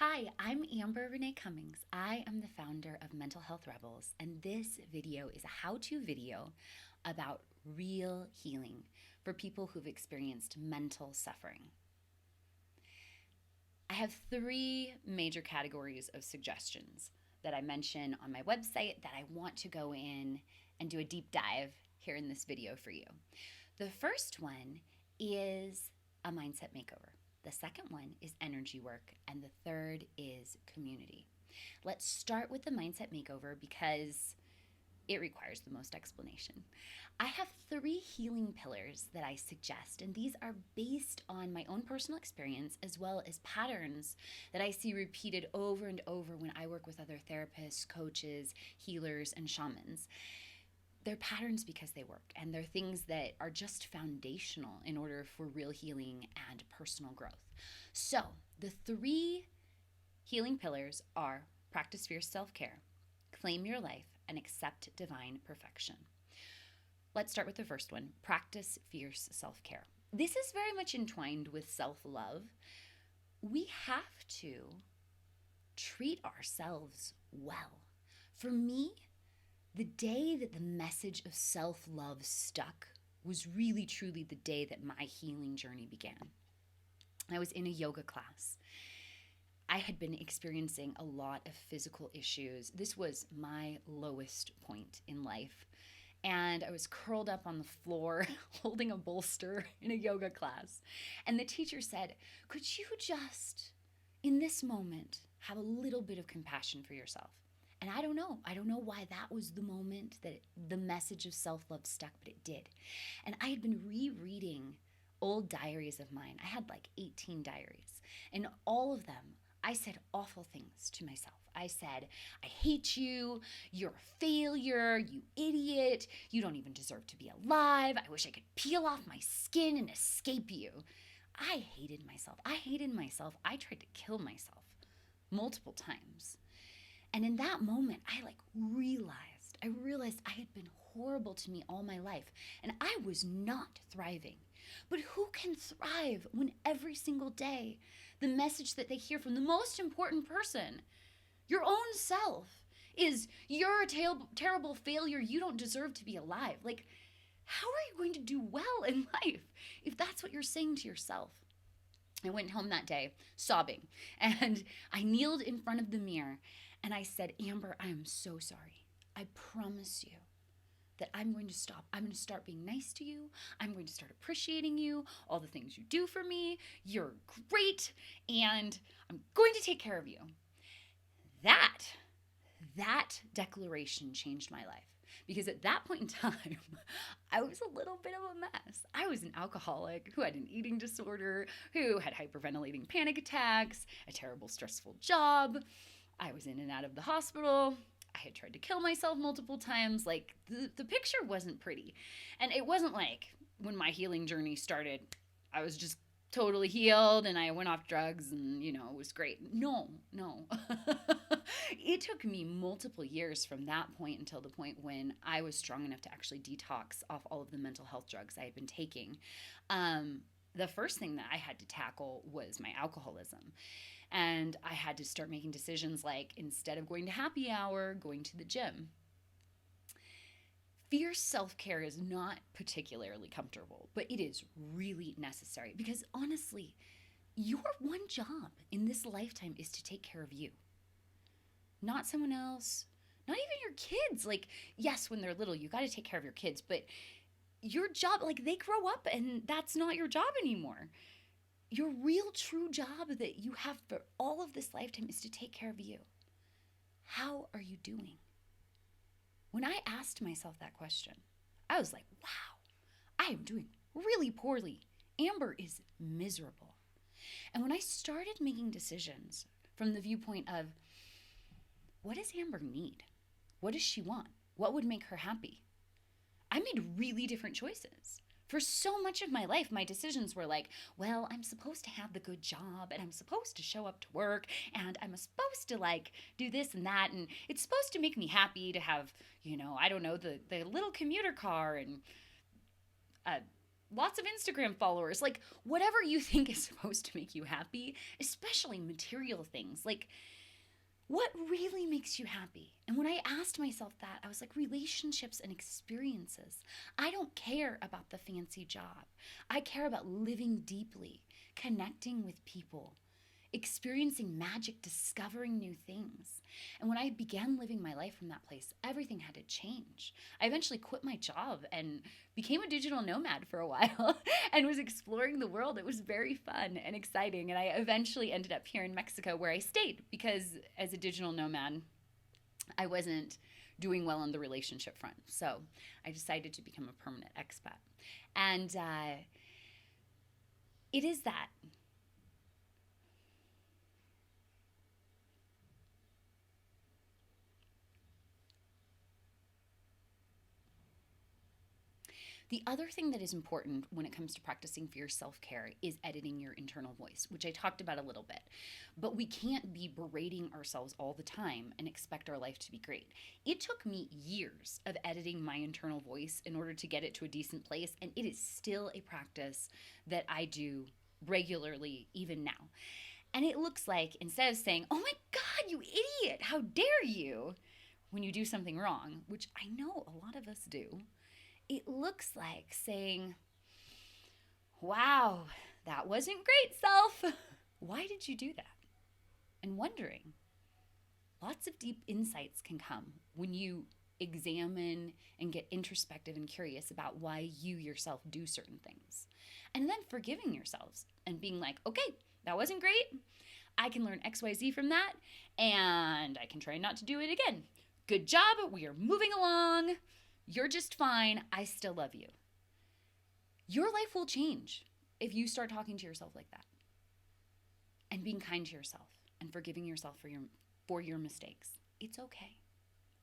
Hi, I'm Amber Renee Cummings. I am the founder of Mental Health Rebels, and this video is a how-to video about real healing for people who've experienced mental suffering. I have three major categories of suggestions that I mention on my website that I want to go in and do a deep dive here in this video for you. The first one is a mindset makeover. The second one is energy work, and the third is community. Let's start with the mindset makeover because it requires the most explanation. I have three healing pillars that I suggest, and these are based on my own personal experience as well as patterns that I see repeated over and over when I work with other therapists, coaches, healers, and shamans. They're patterns because they work, and they're things that are just foundational in order for real healing and personal growth. So the three healing pillars are practice fierce self-care, claim your life, and accept divine perfection. Let's start with the first one, practice fierce self-care. This is very much entwined with self-love. We have to treat ourselves well. For me, the day that the message of self-love stuck was really truly the day that my healing journey began. I was in a yoga class. I had been experiencing a lot of physical issues. This was my lowest point in life. And I was curled up on the floor holding a bolster in a yoga class. And the teacher said, "Could you just, in this moment, have a little bit of compassion for yourself?" And I don't know why that was the moment that the message of self-love stuck, but it did. And I had been rereading old diaries of mine. I had like 18 diaries. And all of them, I said awful things to myself. I said, "I hate you, you're a failure, you idiot, you don't even deserve to be alive, I wish I could peel off my skin and escape you." I hated myself. I tried to kill myself multiple times. And in that moment, I realized I had been horrible to me all my life, and I was not thriving. But who can thrive when every single day the message that they hear from the most important person, your own self, is you're a terrible failure, you don't deserve to be alive? Like, how are you going to do well in life if that's what you're saying to yourself? I went home that day sobbing, and I kneeled in front of the mirror and I said, "Amber, I am so sorry. I promise you that I'm going to stop. I'm going to start being nice to you. I'm going to start appreciating you, all the things you do for me. You're great, and I'm going to take care of you." That declaration changed my life. Because at that point in time, I was a little bit of a mess. I was an alcoholic who had an eating disorder, who had hyperventilating panic attacks, a terrible stressful job. I was in and out of the hospital. I had tried to kill myself multiple times. Like, the picture wasn't pretty. And it wasn't like when my healing journey started, I was just totally healed and I went off drugs and, it was great. No. It took me multiple years from that point until the point when I was strong enough to actually detox off all of the mental health drugs I had been taking. The first thing that I had to tackle was my alcoholism. And I had to start making decisions like, instead of going to happy hour, going to the gym. Fierce self-care is not particularly comfortable, but it is really necessary because honestly, your one job in this lifetime is to take care of you. Not someone else, not even your kids. Like, yes, when they're little, you got to take care of your kids, but your job, like, they grow up and that's not your job anymore. Your real true job that you have for all of this lifetime is to take care of you. How are you doing? When I asked myself that question, I was like, wow, I am doing really poorly. Amber is miserable. And when I started making decisions from the viewpoint of, what does Amber need? What does she want? What would make her happy? I made really different choices. For so much of my life, my decisions were like, well, I'm supposed to have the good job and I'm supposed to show up to work and I'm supposed to do this and that. And it's supposed to make me happy to have, I don't know, the little commuter car and a lots of Instagram followers, like whatever you think is supposed to make you happy, especially material things. Like, what really makes you happy? And when I asked myself that, I was like, relationships and experiences. I don't care about the fancy job. I care about living deeply, connecting with people, experiencing magic, discovering new things. And when I began living my life from that place, everything had to change. I eventually quit my job and became a digital nomad for a while and was exploring the world. It was very fun and exciting. And I eventually ended up here in Mexico where I stayed because as a digital nomad, I wasn't doing well on the relationship front. So I decided to become a permanent expat. And it is that. The other thing that is important when it comes to practicing for your self-care is editing your internal voice, which I talked about a little bit. But we can't be berating ourselves all the time and expect our life to be great. It took me years of editing my internal voice in order to get it to a decent place, and it is still a practice that I do regularly even now. And it looks like instead of saying, "Oh my God, you idiot, how dare you," when you do something wrong, which I know a lot of us do, it looks like saying, "Wow, that wasn't great, self. Why did you do that?" And wondering. Lots of deep insights can come when you examine and get introspective and curious about why you yourself do certain things. And then forgiving yourselves and being like, "Okay, that wasn't great. I can learn XYZ from that, and I can try not to do it again. Good job. We are moving along. You're just fine. I still love you." Your life will change if you start talking to yourself like that and being kind to yourself and forgiving yourself for your mistakes. It's okay.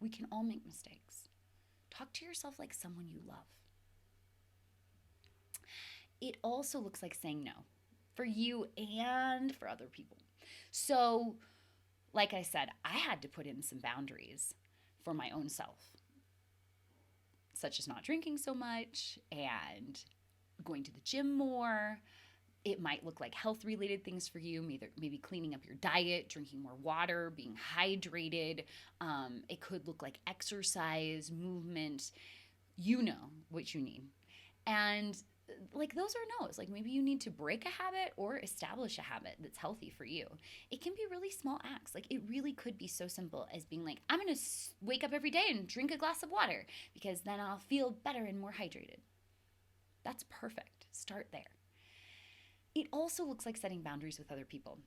We can all make mistakes. Talk to yourself like someone you love. It also looks like saying no for you and for other people. So, like I said, I had to put in some boundaries for my own self, such as not drinking so much and going to the gym more. It might look like health-related things for you, maybe cleaning up your diet, drinking more water, being hydrated. It could look like exercise, movement. You know what you need. And like those are no's. Like maybe you need to break a habit or establish a habit that's healthy for you. It can be really small acts. Like it really could be so simple as being like, "I'm going to wake up every day and drink a glass of water because then I'll feel better and more hydrated." That's perfect. Start there. It also looks like setting boundaries with other people.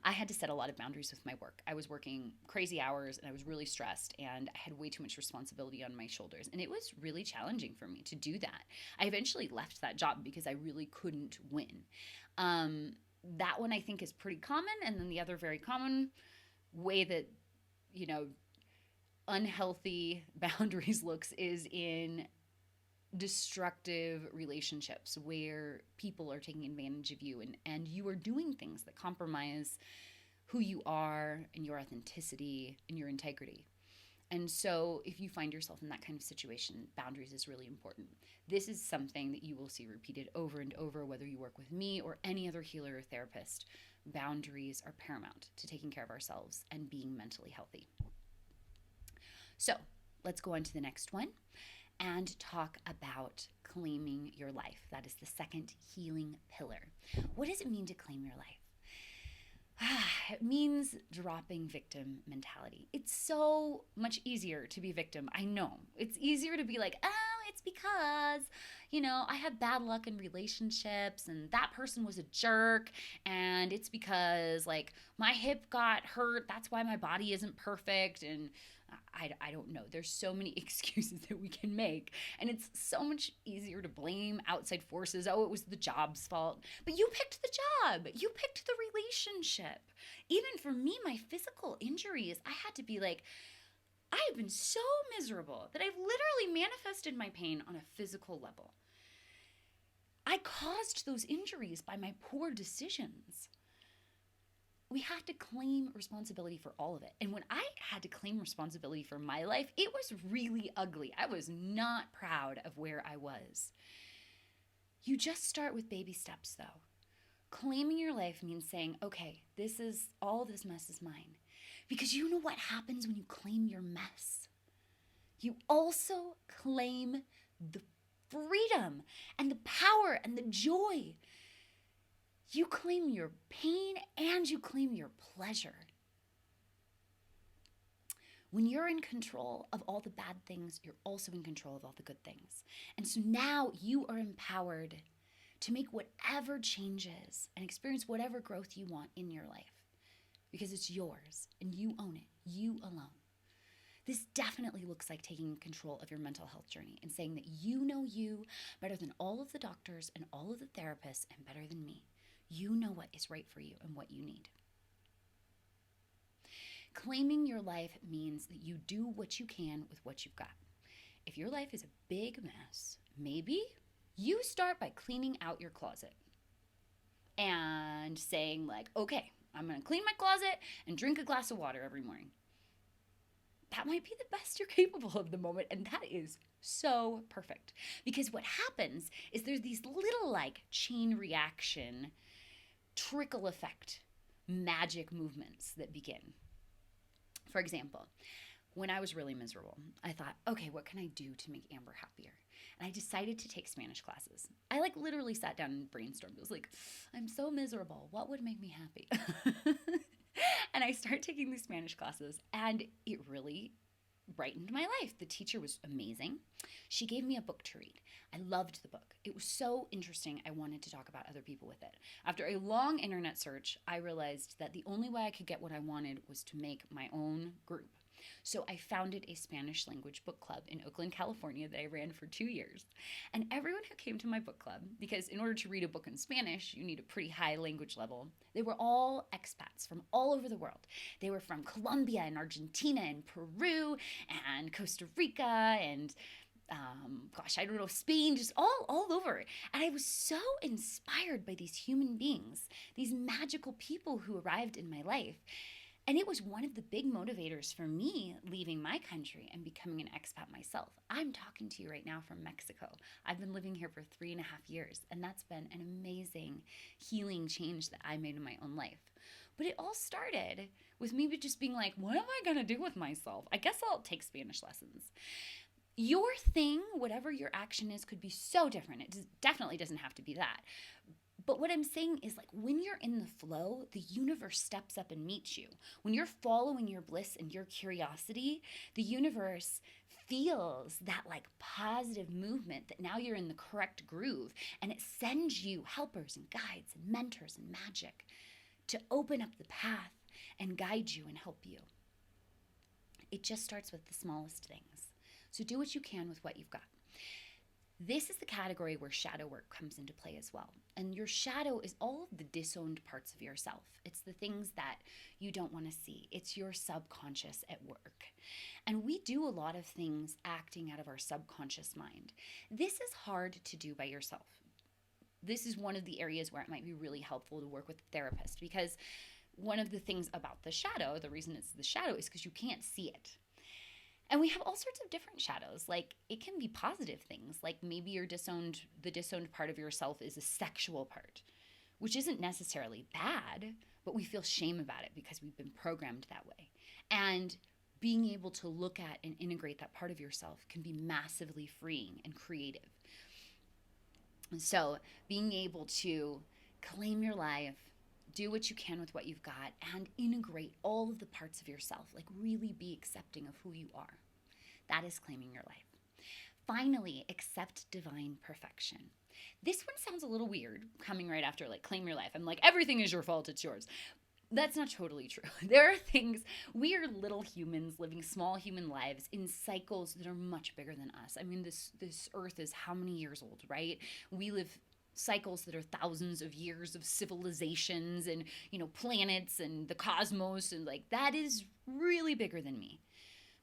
I had to set a lot of boundaries with my work. I was working crazy hours and I was really stressed and I had way too much responsibility on my shoulders. And it was really challenging for me to do that. I eventually left that job because I really couldn't win. That one I think is pretty common. And then the other very common way that, unhealthy boundaries looks is in destructive relationships where people are taking advantage of you and you are doing things that compromise who you are and your authenticity and your integrity. And so if you find yourself in that kind of situation, boundaries is really important. This is something that you will see repeated over and over, whether you work with me or any other healer or therapist. Boundaries are paramount to taking care of ourselves and being mentally healthy. So let's go on to the next one and talk about claiming your life. That is the second healing pillar. What does it mean to claim your life? It means dropping victim mentality. It's so much easier to be victim. I know. It's easier to be like, "Oh, it's because, I have bad luck in relationships and that person was a jerk and it's because like my hip got hurt. That's why my body isn't perfect." And I don't know. There's so many excuses that we can make. And it's so much easier to blame outside forces. "Oh, it was the job's fault." But you picked the job. You picked the relationship. Even for me, my physical injuries, I had to be like, I have been so miserable that I've literally manifested my pain on a physical level. I caused those injuries by my poor decisions. We have to claim responsibility for all of it. And when I had to claim responsibility for my life, it was really ugly. I was not proud of where I was. You just start with baby steps though. Claiming your life means saying, okay, all this mess is mine. Because you know what happens when you claim your mess? You also claim the freedom and the power and the joy. You claim your pain and you claim your pleasure. When you're in control of all the bad things, you're also in control of all the good things. And so now you are empowered to make whatever changes and experience whatever growth you want in your life, because it's yours and you own it, you alone. This definitely looks like taking control of your mental health journey and saying that you know you better than all of the doctors and all of the therapists and better than me. You know what is right for you and what you need. Claiming your life means that you do what you can with what you've got. If your life is a big mess, maybe you start by cleaning out your closet and saying like, okay, I'm going to clean my closet and drink a glass of water every morning. That might be the best you're capable of the moment, and that is so perfect. Because what happens is there's these little like chain reaction, trickle effect, magic movements that begin. For example, when I was really miserable, I thought, okay, what can I do to make Amber happier? And I decided to take Spanish classes. I like literally sat down and brainstormed. It was like, I'm so miserable. What would make me happy? And I started taking these Spanish classes, and it really brightened my life. The teacher was amazing. She gave me a book to read. I loved the book. It was so interesting. I wanted to talk about other people with it. After a long internet search, I realized that the only way I could get what I wanted was to make my own group. So I founded a Spanish language book club in Oakland, California that I ran for 2 years. And everyone who came to my book club, because in order to read a book in Spanish, you need a pretty high language level, they were all expats from all over the world. They were from Colombia and Argentina and Peru and Costa Rica and Spain, just all over. And I was so inspired by these human beings, these magical people who arrived in my life. And it was one of the big motivators for me leaving my country and becoming an expat myself. I'm talking to you right now from Mexico. I've been living here for 3.5 years, and that's been an amazing healing change that I made in my own life. But it all started with me just being like, what am I going to do with myself? I guess I'll take Spanish lessons. Your thing, whatever your action is, could be so different. It definitely doesn't have to be that. But what I'm saying is, like, when you're in the flow, the universe steps up and meets you. When you're following your bliss and your curiosity, the universe feels that like positive movement that now you're in the correct groove, and it sends you helpers and guides and mentors and magic to open up the path and guide you and help you. It just starts with the smallest things. So do what you can with what you've got. This is the category where shadow work comes into play as well. And your shadow is all of the disowned parts of yourself. It's the things that you don't want to see. It's your subconscious at work. And we do a lot of things acting out of our subconscious mind. This is hard to do by yourself. This is one of the areas where it might be really helpful to work with a therapist, because one of the things about the shadow, the reason it's the shadow, is because you can't see it. And we have all sorts of different shadows. Like, it can be positive things. Like maybe the disowned part of yourself is a sexual part, which isn't necessarily bad, but we feel shame about it because we've been programmed that way. And being able to look at and integrate that part of yourself can be massively freeing and creative. And so being able to claim your life, do what you can with what you've got, and integrate all of the parts of yourself. Like, really be accepting of who you are. That is claiming your life. Finally, accept divine perfection. This one sounds a little weird, coming right after like claim your life. I'm like, everything is your fault, it's yours. That's not totally true. There are things, we are little humans living small human lives in cycles that are much bigger than us. I mean, this earth is how many years old, right? We live cycles that are thousands of years of civilizations and, planets and the cosmos, and like, that is really bigger than me.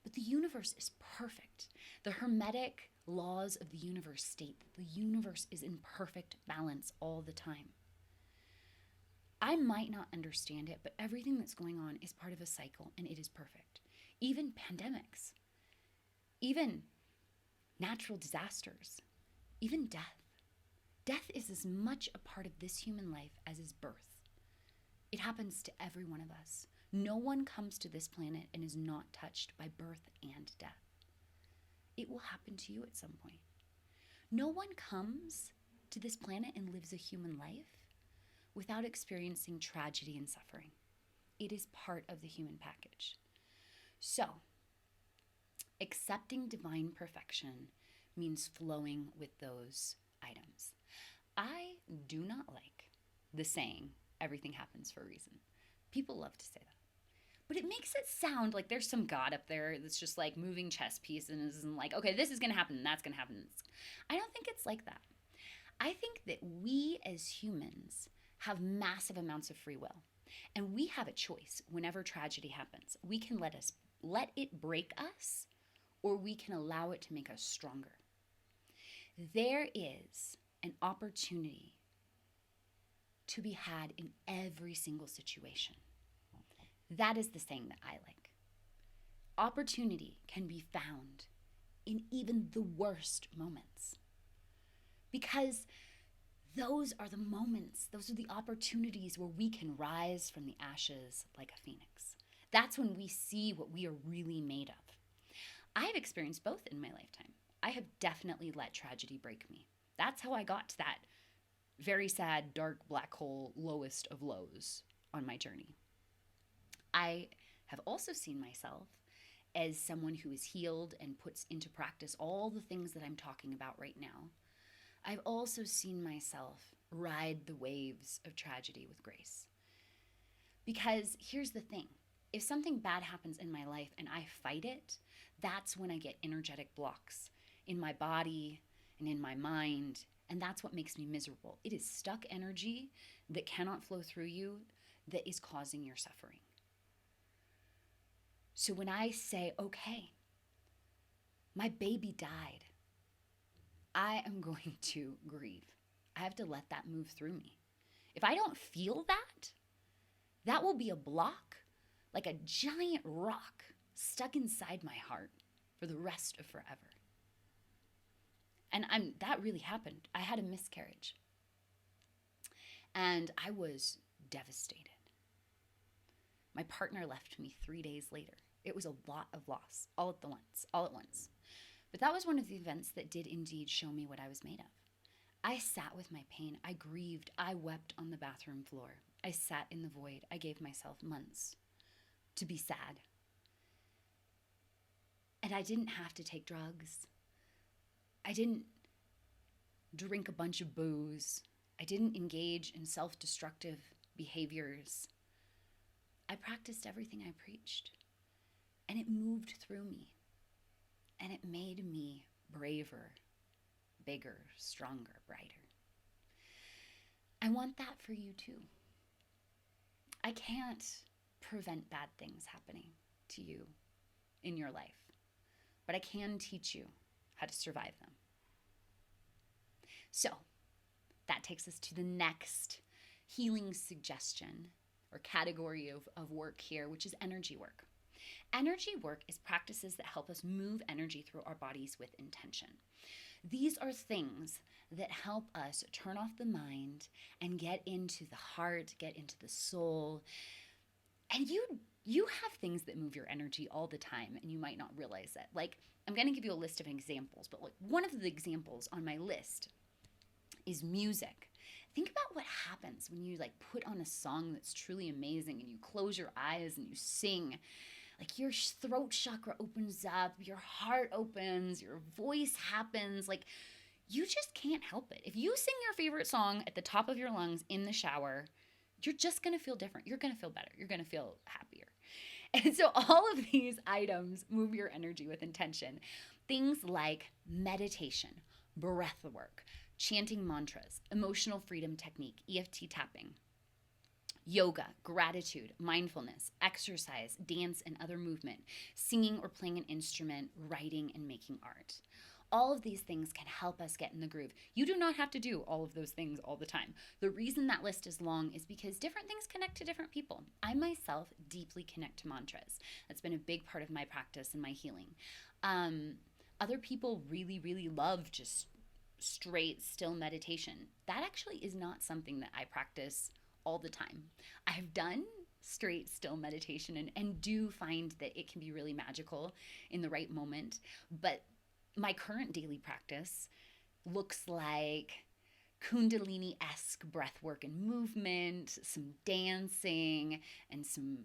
But the universe is perfect. The hermetic laws of the universe state that the universe is in perfect balance all the time. I might not understand it, but everything that's going on is part of a cycle, and it is perfect. Even pandemics, even natural disasters, even death. Death is as much a part of this human life as is birth. It happens to every one of us. No one comes to this planet and is not touched by birth and death. It will happen to you at some point. No one comes to this planet and lives a human life without experiencing tragedy and suffering. It is part of the human package. So, accepting divine perfection means flowing with those items. I do not like the saying, everything happens for a reason. People love to say that. But it makes it sound like there's some God up there that's just like moving chess pieces and isn't like, okay, this is going to happen and that's going to happen. I don't think it's like that. I think that we as humans have massive amounts of free will. And we have a choice whenever tragedy happens. We can let it break us, or we can allow it to make us stronger. There is an opportunity to be had in every single situation. That is the saying that I like. Opportunity can be found in even the worst moments. Because those are the moments, those are the opportunities where we can rise from the ashes like a phoenix. That's when we see what we are really made of. I have experienced both in my lifetime. I have definitely let tragedy break me. That's how I got to that very sad, dark, black hole, lowest of lows on my journey. I have also seen myself as someone who is healed and puts into practice all the things that I'm talking about right now. I've also seen myself ride the waves of tragedy with grace. Because here's the thing. If something bad happens in my life and I fight it, that's when I get energetic blocks in my body and in my mind, and that's what makes me miserable. It is stuck energy that cannot flow through you that is causing your suffering. So when I say, okay, my baby died, I am going to grieve. I have to let that move through me. If I don't feel that, that will be a block, like a giant rock stuck inside my heart for the rest of forever. And that really happened. I had a miscarriage. And I was devastated. My partner left me 3 days later. It was a lot of loss, all at once. But that was one of the events that did indeed show me what I was made of. I sat with my pain. I grieved. I wept on the bathroom floor. I sat in the void. I gave myself months to be sad. And I didn't have to take drugs. I didn't drink a bunch of booze. I didn't engage in self-destructive behaviors. I practiced everything I preached. And it moved through me. And it made me braver, bigger, stronger, brighter. I want that for you too. I can't prevent bad things happening to you in your life, but I can teach you how to survive them. So that takes us to the next healing suggestion or category of work here, which is energy work. Energy work is practices that help us move energy through our bodies with intention. These are things that help us turn off the mind and get into the heart, get into the soul. And you have things that move your energy all the time, and you might not realize it. Like, I'm going to give you a list of examples, but like one of the examples on my list is music. Think about what happens when you like put on a song that's truly amazing and you close your eyes and you sing. Like your throat chakra opens up, your heart opens, your voice happens. Like you just can't help it. If you sing your favorite song at the top of your lungs in the shower, you're just going to feel different. You're going to feel better. You're going to feel happier. And so all of these items move your energy with intention. Things like meditation, breathwork, chanting mantras, emotional freedom technique, EFT tapping, yoga, gratitude, mindfulness, exercise, dance and other movement, singing or playing an instrument, writing and making art. All of these things can help us get in the groove. You do not have to do all of those things all the time. The reason that list is long is because different things connect to different people. I myself deeply connect to mantras. That's been a big part of my practice and my healing. Other people really, really love just straight still meditation. That actually is not something that I practice all the time. I've done straight still meditation and do find that it can be really magical in the right moment. But my current daily practice looks like Kundalini-esque breath work and movement, some dancing, and some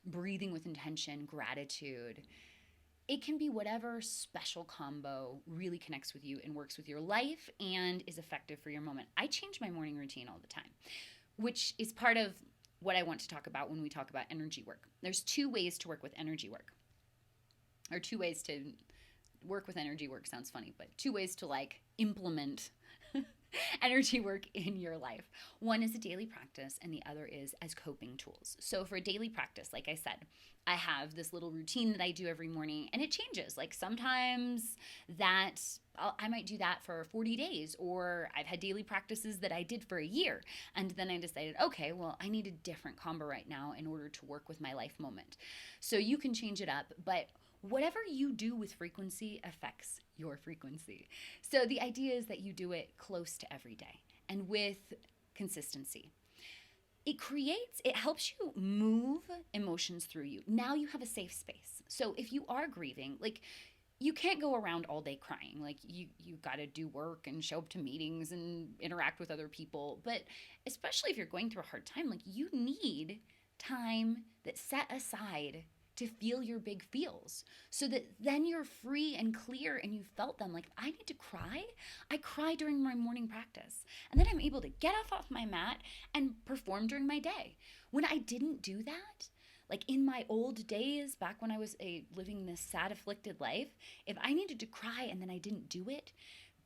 breathing with intention, gratitude. It can be whatever special combo really connects with you and works with your life and is effective for your moment. I change my morning routine all the time, which is part of what I want to talk about when we talk about energy work. There's 2 ways to work with energy work, or 2 ways to work with energy work sounds funny, but 2 ways to like implement energy work in your life. One is a daily practice, and the other is as coping tools. So for a daily practice, like I said, I have this little routine that I do every morning, and it changes. Like sometimes I might do that for 40 days, or I've had daily practices that I did for a year. And then I decided, okay, well, I need a different combo right now in order to work with my life moment. So you can change it up, but whatever you do with frequency affects your frequency. So the idea is that you do it close to every day and with consistency. It helps you move emotions through you. Now you have a safe space. So if you are grieving, like you can't go around all day crying. Like you got to do work and show up to meetings and interact with other people. But especially if you're going through a hard time, like you need time that's set aside to feel your big feels so that then you're free and clear and you felt them. Like, if I need to cry, I cry during my morning practice. And then I'm able to get off my mat and perform during my day. When I didn't do that, like in my old days, back when I was living this sad, afflicted life, if I needed to cry and then I didn't do it,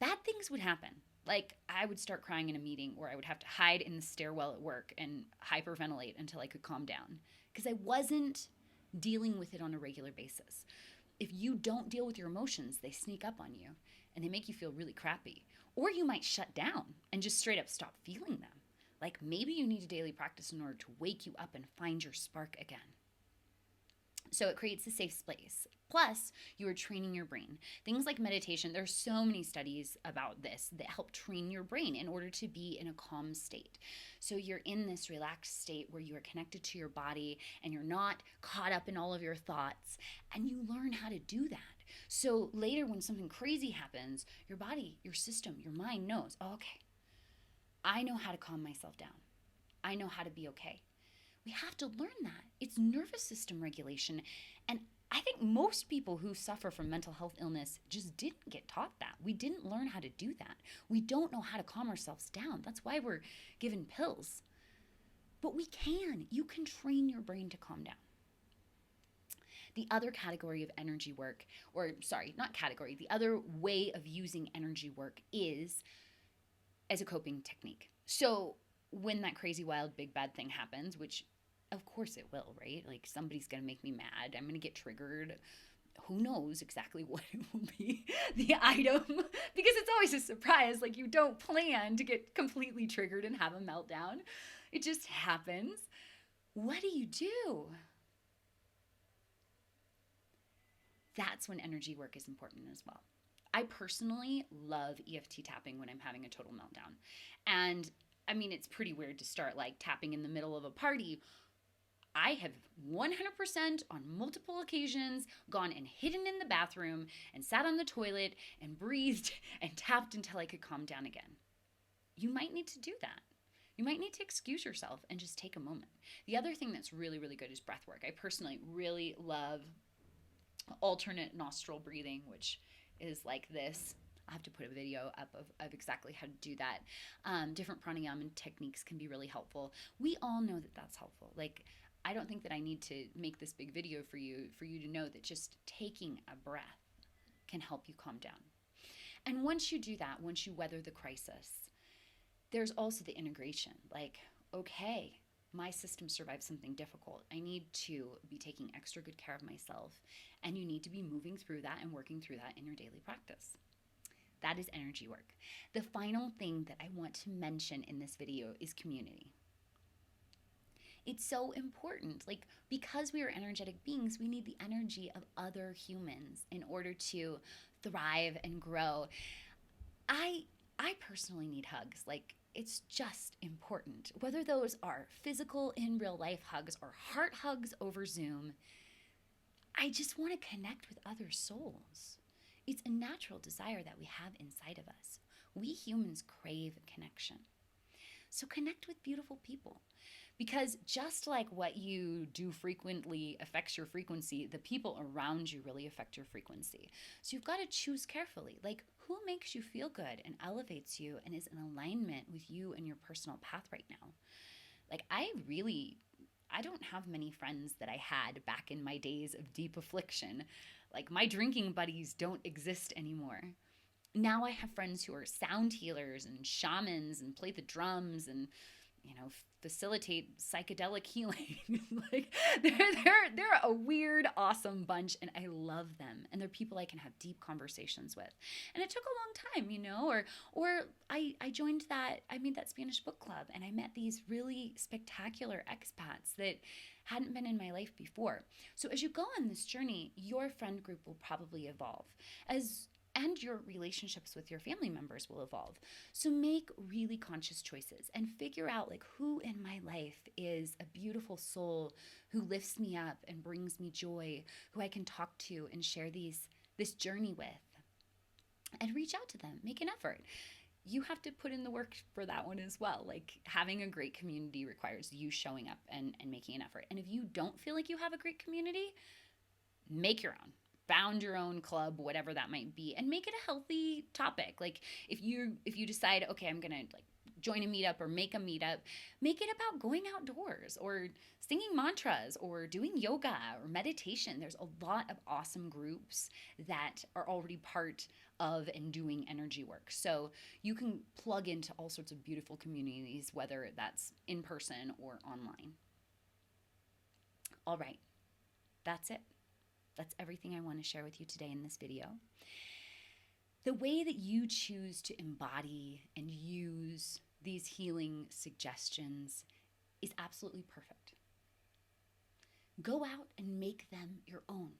bad things would happen. Like I would start crying in a meeting, or I would have to hide in the stairwell at work and hyperventilate until I could calm down because I wasn't dealing with it on a regular basis. If you don't deal with your emotions, they sneak up on you and they make you feel really crappy. Or you might shut down and just straight up stop feeling them. Like maybe you need a daily practice in order to wake you up and find your spark again. So it creates a safe space. Plus, you are training your brain. Things like meditation, there's so many studies about this that help train your brain in order to be in a calm state. So you're in this relaxed state where you are connected to your body and you're not caught up in all of your thoughts, and you learn how to do that. So later when something crazy happens, your body, your system, your mind knows, oh, okay, I know how to calm myself down. I know how to be okay. We have to learn that. It's nervous system regulation. And I think most people who suffer from mental health illness just didn't get taught that. We didn't learn how to do that. We don't know how to calm ourselves down. That's why we're given pills. But we can. You can train your brain to calm down. The other category of energy work, the other way of using energy work is as a coping technique. So when that crazy, wild, big, bad thing happens, which of course it will, right? Like somebody's going to make me mad. I'm going to get triggered. Who knows exactly what it will be, the item, because it's always a surprise. Like you don't plan to get completely triggered and have a meltdown. It just happens. What do? That's when energy work is important as well. I personally love EFT tapping when I'm having a total meltdown. And I mean, it's pretty weird to start like tapping in the middle of a party. I have 100% on multiple occasions gone and hidden in the bathroom and sat on the toilet and breathed and tapped until I could calm down again. You might need to do that. You might need to excuse yourself and just take a moment. The other thing that's really, really good is breath work. I personally really love alternate nostril breathing, which is like this. I'll have to put a video up of exactly how to do that. Different pranayama techniques can be really helpful. We all know that that's helpful. Like, I don't think that I need to make this big video for you to know that just taking a breath can help you calm down. And once you do that, once you weather the crisis, there's also the integration. Like, okay, my system survived something difficult. I need to be taking extra good care of myself. And you need to be moving through that and working through that in your daily practice. That is energy work. The final thing that I want to mention in this video is community. It's so important. Like, because we are energetic beings, we need the energy of other humans in order to thrive and grow. I I personally need hugs. Like, it's just important. Whether those are physical in real life hugs or heart hugs over Zoom, I just want to connect with other souls. It's a natural desire that we have inside of us. We humans crave connection. So connect with beautiful people. Because just like what you do frequently affects your frequency, the people around you really affect your frequency. So you've got to choose carefully. Like, who makes you feel good and elevates you and is in alignment with you and your personal path right now? Like, I don't have many friends that I had back in my days of deep affliction. Like, my drinking buddies don't exist anymore. Now I have friends who are sound healers and shamans and play the drums and, facilitate psychedelic healing. Like, they're a weird, awesome bunch, and I love them. And they're people I can have deep conversations with. And it took a long time, or I joined I made that Spanish book club, and I met these really spectacular expats that hadn't been in my life before. So as you go on this journey, your friend group will probably evolve and your relationships with your family members will evolve. So make really conscious choices and figure out, like, who in my life is a beautiful soul who lifts me up and brings me joy, who I can talk to and share this journey with, and reach out to them. Make an effort. You have to put in the work for that one as well. Like, having a great community requires you showing up and making an effort. And if you don't feel like you have a great community, make your own. Found your own club, whatever that might be, and make it a healthy topic. Like, if you decide, okay, I'm gonna join a meetup or make a meetup, make it about going outdoors or singing mantras or doing yoga or meditation. There's a lot of awesome groups that are already part of and doing energy work. So you can plug into all sorts of beautiful communities, whether that's in person or online. All right, that's it. That's everything I want to share with you today in this video. The way that you choose to embody and use these healing suggestions is absolutely perfect. Go out and make them your own.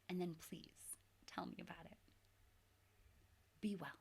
And then please tell me about it. Be well.